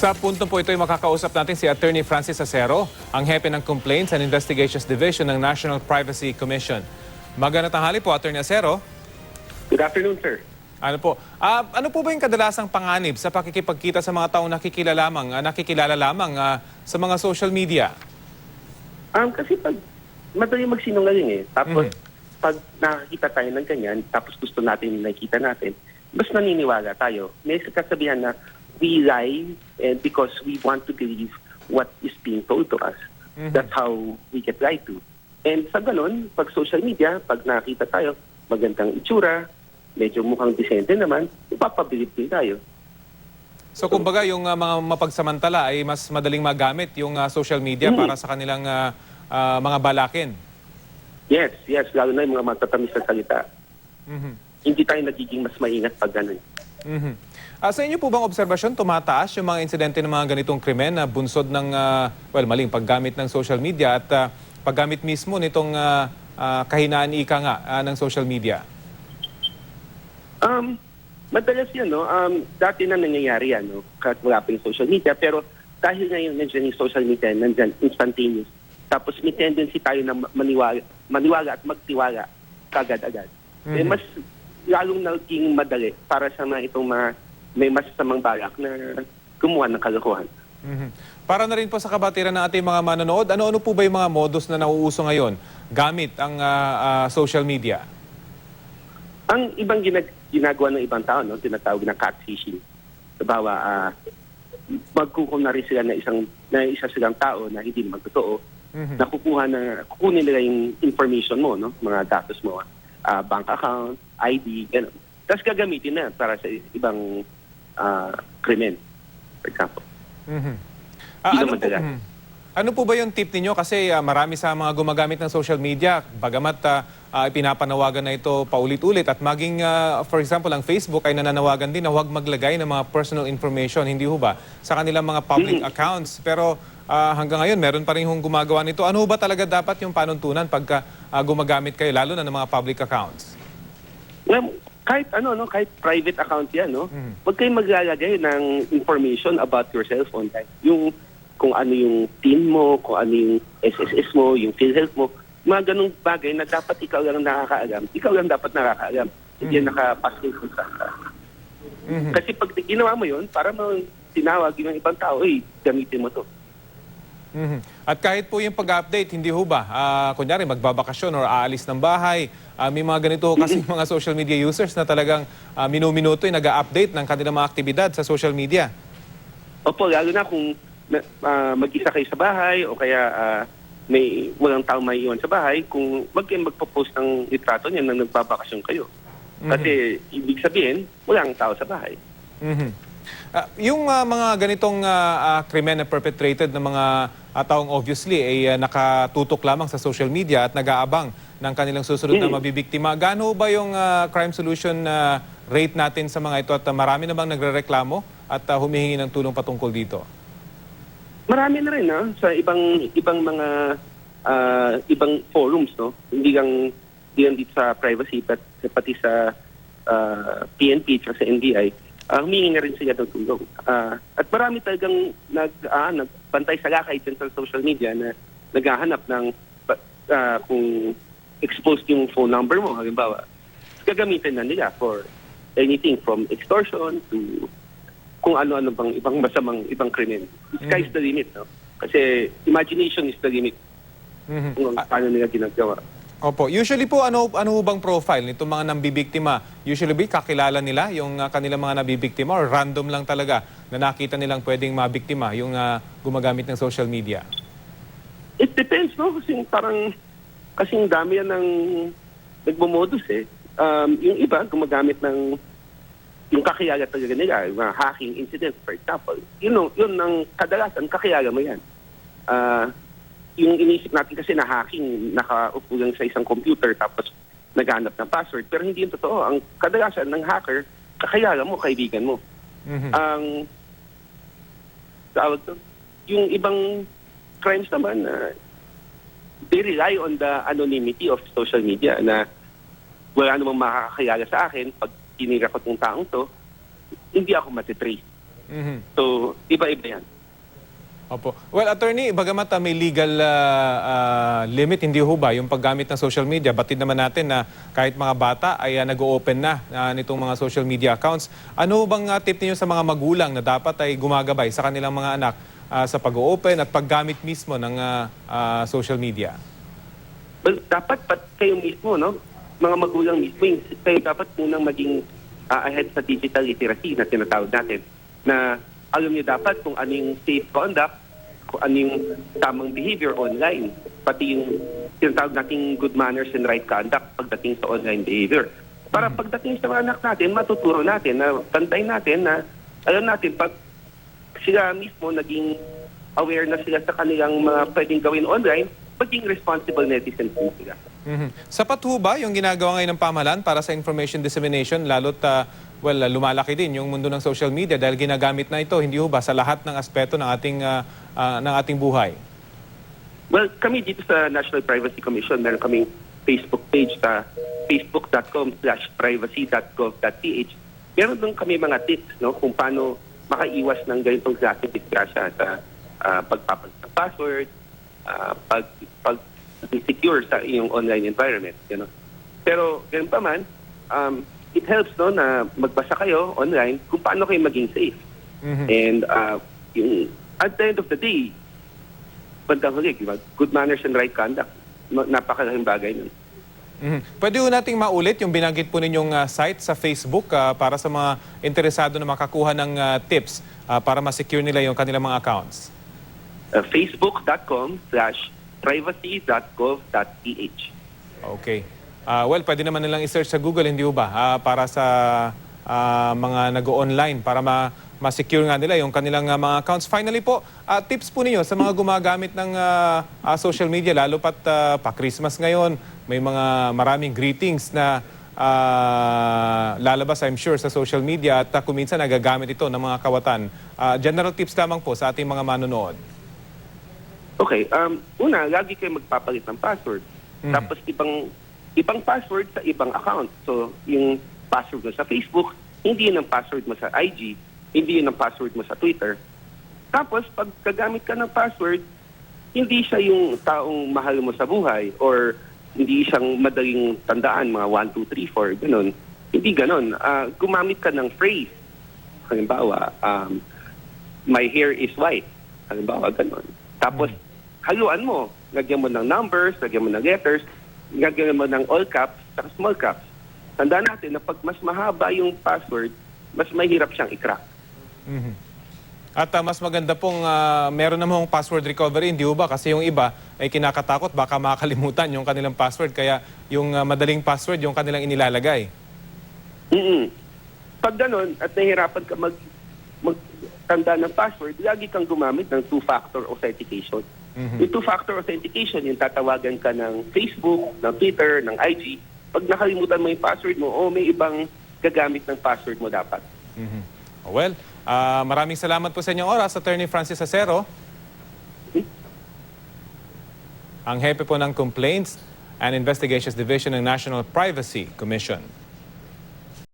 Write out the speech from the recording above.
Sa punto po ito ay makakausap natin si Attorney Francis Acero, ang hepe ng Complaints and Investigations Division ng National Privacy Commission. Magandang tanghali po, Attorney Acero. Good afternoon, sir. Ano po ba yung kadalasang panganib sa pakikipagkita sa mga taong nakikilala lamang sa mga social media? Kasi pag madali magsinungaling tapos pag nakakita tayo ng ganyan, tapos gusto natin nakita natin, mas naniniwala tayo. May kasabihan na we lie because we want to believe what is being told to us. That's how we get lied to. And sa ganun, pag social media, pag nakita tayo, magandang itsura, medyo mukhang decente naman, ipapabilib din tayo. So kumbaga yung mga mapagsamantala ay mas madaling magamit yung social media para sa kanilang mga balakin. Yes, lalo na yung mga matatamis na salita. Hindi tayo nagiging mas maingat pag ganun. Sa inyo po bang obserbasyon, tumataas yung mga insidente ng mga ganitong krimen na bunsod ng maling paggamit ng social media at paggamit mismo nitong kahinaan ika nga ng social media? Madalas yan, no? Dati na nangyayari yan, no? Kahit wala pa yung social media, pero dahil ngayon nandiyan yung social media, nandiyan instantaneous. Tapos may tendency tayo na maniwala at magtiwala kagad-agad. Mas lalong naging madali para sa mga itong may masasamang balak na gumawa ng kalokohan. Para na rin po sa kabatiran ng ating mga manonood, ano-ano po ba yung mga modus na nauuso ngayon gamit ang social media? Ang ibang ginagawa ng ibang tao, no, tinatawag na catfishing. Sabawa, magkukum na rin sila na isa silang tao na hindi naman totoo, na kukunin nila yung information mo, no, mga datos mo, bank account, ID, gano'n. Tapos gagamitin na para sa ibang krimen, for example. Ano po ba yung tip ninyo? Kasi marami sa mga gumagamit ng social media, bagamat pinapanawagan na ito paulit-ulit at maging, for example, ang Facebook ay nananawagan din na huwag maglagay ng mga personal information, hindi ho ba, sa kanilang mga public accounts. Pero hanggang ngayon, meron pa rin hong gumagawa nito. Ano ba talaga dapat yung panuntunan pagka gumagamit kayo, lalo na ng mga public accounts? Kahit kahit private account yan, no? Huwag kayong maglalagay ng information about your cellphone. Yung kung ano yung PIN mo, kung ano yung SSS mo, yung PhilHealth mo, mga ganung bagay na dapat ikaw lang nakakaalam. Ikaw lang dapat nakakaalam. Hindi yan nakapasin kung saan. Kasi pag ginawa mo yun, para mo tinawag yung ibang tao, gamitin mo to. At kahit po yung pag-update, hindi ho ba? Kunyari, magbabakasyon or aalis ng bahay, may mga ganito kasi mga social media users na talagang minuminuto ay nag-update ng kanilang mga aktibidad sa social media. Opo, lalo na kung mag-isa kayo sa bahay o kaya may walang tao may iwan sa bahay, kung magpo-post ng litrato niya nang nagbabakasyon kayo. Kasi ibig sabihin, walang tao sa bahay. Yung mga ganitong krimen na perpetrated ng mga taong obviously ay nakatutok lamang sa social media at nag-aabang ng kanilang susunod na mabibiktima. Gaano ba yung crime solution rate natin sa mga ito at marami na bang nagrereklamo at humihingi ng tulong patungkol dito? Marami na rin sa ibang mga ibang forums, no. Hindi lang dito sa privacy pati sa PNP at sa NBI. Humingi na rin sila ng tulong. At marami talagang nagbantay sa lakay dyan sa social media na naghahanap ng kung exposed yung phone number mo, halimbawa, gagamitin na nila for anything from extortion to kung ano-ano bang ibang krimen. Sky's the limit, no? Kasi imagination is the limit kung paano nila ginagawa. Opo. Usually po, ano bang profile nitong mga nambibiktima? Usually ba kakilala nila yung kanilang mga nabibiktima or random lang talaga na nakita nilang pwedeng mabiktima yung gumagamit ng social media? It depends, no? Kasing dami yan ng nagmumodus yung iba gumagamit ng yung kakilala talaga nila, yung mga hacking incidents, for example. Yun ang kadalasan, kakilala mo yan. Yung inisip natin kasi na hacking, nakaupo lang sa isang computer tapos naghanap ng password. Pero hindi yung totoo. Ang kadalasan ng hacker, kakilala mo, kaibigan mo. Ang tawag to, yung ibang crimes naman, they rely on the anonymity of social media na wala namang makakakilala sa akin pag tinira ko itong taong to, hindi ako matitrace. So, iba-iba yan. Opo. Well, attorney, bagamat may legal limit, hindi ho ba yung paggamit ng social media? Batid naman natin na kahit mga bata ay nag-o-open na nitong mga social media accounts. Ano bang tip niyo sa mga magulang na dapat ay gumagabay sa kanilang mga anak sa pag-o-open at paggamit mismo ng social media? Well, dapat kayo mismo, no? Mga magulang mismo, kayo dapat munang maging ahead sa digital literacy na tinatawag natin. Na alam niyo dapat kung ano yung safe conduct, kung ano yung tamang behavior online, pati yung tinatawag nating good manners and right conduct pagdating sa online behavior. Para pagdating sa mga anak natin, matuturo natin, na tantayin natin na alam natin, pag sila mismo naging aware na sila sa kanilang mga pwedeng gawin online, maging responsible netizens din sila. Sapat ho ba yung ginagawa ngayon ng pamahalaan para sa information dissemination, lalo't lumalaki din yung mundo ng social media dahil ginagamit na ito, hindi ho ba, sa lahat ng aspeto ng ating buhay? Well, kami dito sa National Privacy Commission, meron kaming Facebook page sa facebook.com/privacy.gov.ph. Meron doon kami mga tips, no, kung paano makaiwas ng ganitong klaseng disgrasya sa pagpapalit ng password, pag-secure sa iyong online environment. You know? Pero ganun pa man, it helps, no, na magbasa kayo online kung paano kayo maging safe. And at the end of the day, bandang huli, diba? Good manners and right conduct. Napakalaking bagay nun. Pwede ho nating maulit yung binanggit po ninyong site sa Facebook para sa mga interesado na makakuha ng tips para ma-secure nila yung kanilang mga accounts. Facebook.com/privacy.gov.ph. Okay. Pwede naman nilang i-search sa Google, hindi ho ba? Para sa mga nag-online, para ma-secure nga nila yung kanilang mga accounts. Finally po, tips po ninyo sa mga gumagamit ng social media, lalo pat pa-Christmas ngayon, may mga maraming greetings na lalabas, I'm sure, sa social media at kung minsan nagagamit ito ng mga kawatan. General tips lamang po sa ating mga manonood. Okay. Una, lagi kayo magpapalit ng password. Tapos ibang password sa ibang account. So, yung password mo sa Facebook, hindi yun ang password mo sa IG, hindi yun ang password mo sa Twitter. Tapos, pag kagamit ka ng password, hindi siya yung taong mahal mo sa buhay or hindi siyang madaling tandaan, mga 1, 2, 3, 4, ganun. Hindi ganun. Gumamit ka ng phrase. Halimbawa, my hair is white. Halimbawa, ganun. Tapos, haluan mo. Lagyan mo ng numbers, lagyan mo ng letters, lagyan mo ng all caps, at small caps. Tandaan natin na pag mas mahaba yung password, mas mahirap siyang i-crack. At mas maganda pong meron namang password recovery, hindi ba? Kasi yung iba ay kinakatakot, baka makakalimutan yung kanilang password. Kaya yung madaling password, yung kanilang inilalagay. Pag ganun, at nahihirapan ka magtanda ng password, lagi kang gumamit ng two-factor authentication. Yung two-factor authentication, yung tatawagan ka ng Facebook, ng Twitter, ng IG. Pag nakalimutan mo yung password mo, may ibang gagamit ng password mo dapat. Maraming salamat po sa inyong oras, Attorney Francis Acero. Ang hepe po ng Complaints and Investigations Division ng National Privacy Commission.